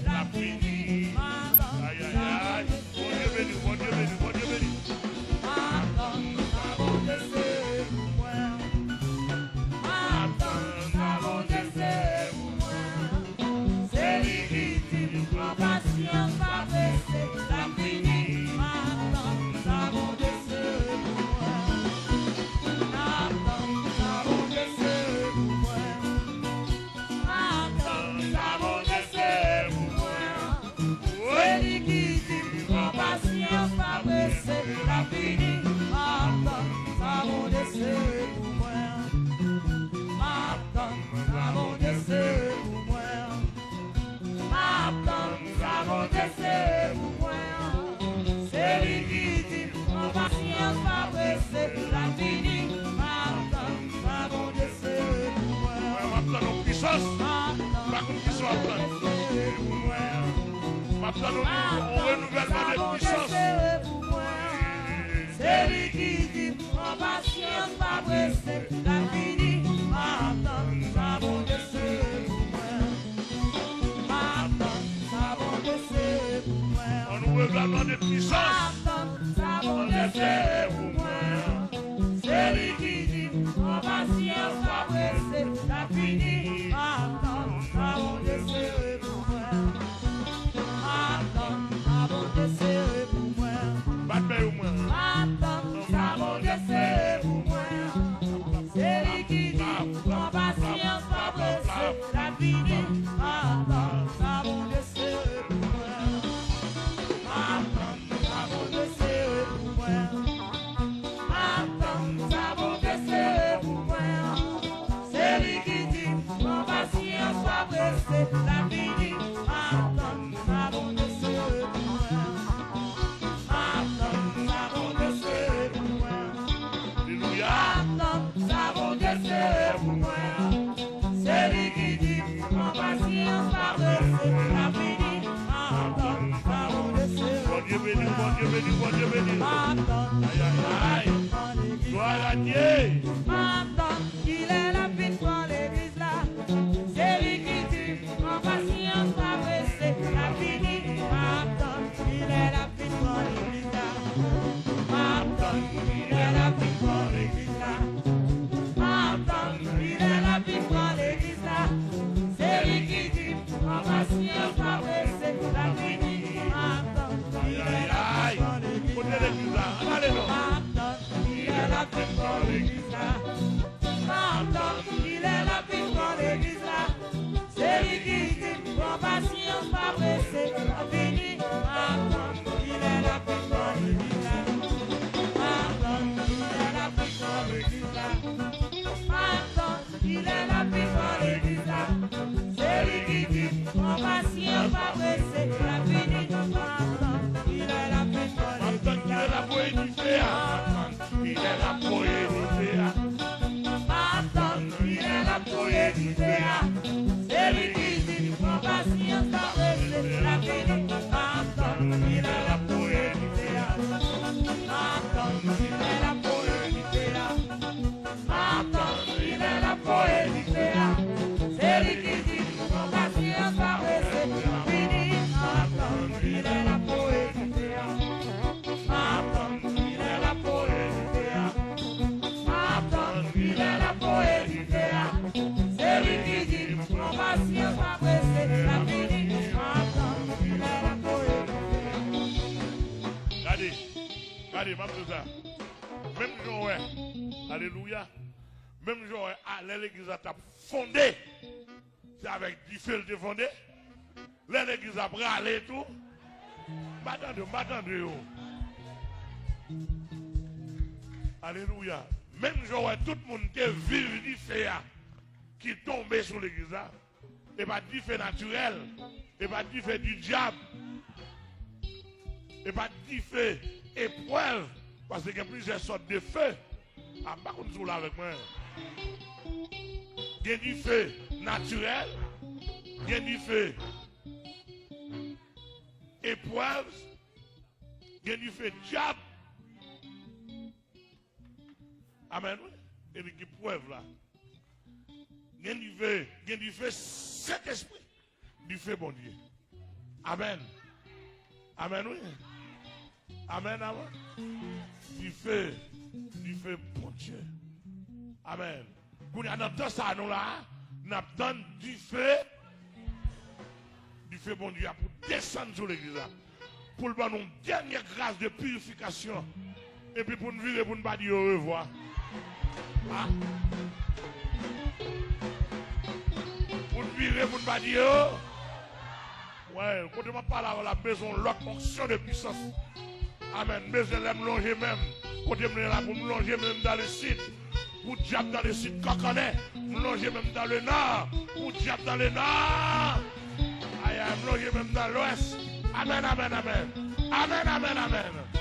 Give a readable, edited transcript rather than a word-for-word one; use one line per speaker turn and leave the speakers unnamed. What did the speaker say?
la fini. Aïe, aïe, aïe. Bon Dieu béni, bon Dieu béni, bon Dieu béni. On renouvellement de puissance.
C'est lui qui dit, en patience, pas pressé, la fini, maintenant, nous avons décidé pour moi. Maintenant, nous avons décidé pour moi.
On renouvellement de puissance.
Maintenant, nous avons décidé pour moi. C'est lui qui dit, en patience, pas pressé, la fini, maintenant, nous avons décidé pour moi.
Bon Dieu béni. Aïe, aïe, aïe. Gloire à Dieu.
Maintenant, il est la victoire de l'église là. C'est lui qui dit, en patience, pas pressé, la fini. Maintenant, il est la victoire de l'église là. Maintenant, il est la victoire de l'église là. Maintenant, il est la victoire de l'église là. C'est lui qui dit, en patience, pas pressé, la fini. Maintenant, il est la victoire de l'église là. Il est la victoire de l'église là. Maintenant, il est la victoire de l'église là. C'est lui qui dit, en patience, pas pressé, la fini. Maintenant, il est la victoire de l'église là. Maintenant, il est la victoire de l'église là. Maintenant, il est la victoire de l'église là. C'est lui qui dit, en patience, pas pressé, la fini. Maintenant, il est la victoire de l'église là.
Il est la poésie.
Maintenant, il est la poésie. C'est lui qui dit, en patience, pas pressé, la fini. Maintenant, il est la poésie. Maintenant, il est la poésie. Maintenant, il est la poésie. C'est lui qui dit, en patience, pas pressé, la fini. Maintenant, il est la poésie. Maintenant, il est la poésie. Maintenant, il est la poésie. C'est lui qui dit, en patience, pas pressé, la fini. Maintenant, il est la poésie.
Regardez, regardez, même ça. Même jour, ouais. Alléluia. Même jour, l'église a fondé. C'est avec du fil de fondé. L'église a bralé et tout. M'attendez. Alléluia. Même jour, tout le monde qui vit du feu qui tombe sur l'église. Et pas du feu naturel. Et pas du feu du diable. Et pas du feu épreuve. Parce qu'il y a plusieurs sortes de feux. Ah, pas comme ça là avec moi. Il y a du feu naturel. Il y a du feu épreuve. Il y a du feu diable. Amen. Et il y a des preuves là. Il y a du feu Saint-Esprit. Du feu bon Dieu. Amen. Amen, oui. Amen, amen. Du feu bon Dieu. Amen. Quand on a ça, nous là, nous avons du feu bon Dieu pour descendre sur l'église. Pour nous donner une dernière grâce de purification. Et puis pour nous virer, pour nous pas dire au revoir. Ah. Pour nous virer, pour nous pas dire. Ouais, quand on parle à la maison, l'autre fonction de puissance. Amen. Mais je l'aime longer même. Quand on est là pour me longer même dans le site. Pour diable dans le site Cocanet. Me longer même dans le nord. Pour diable dans le nord. Aïe, me longer même dans l'ouest. Amen, amen, amen. Amen, amen, amen.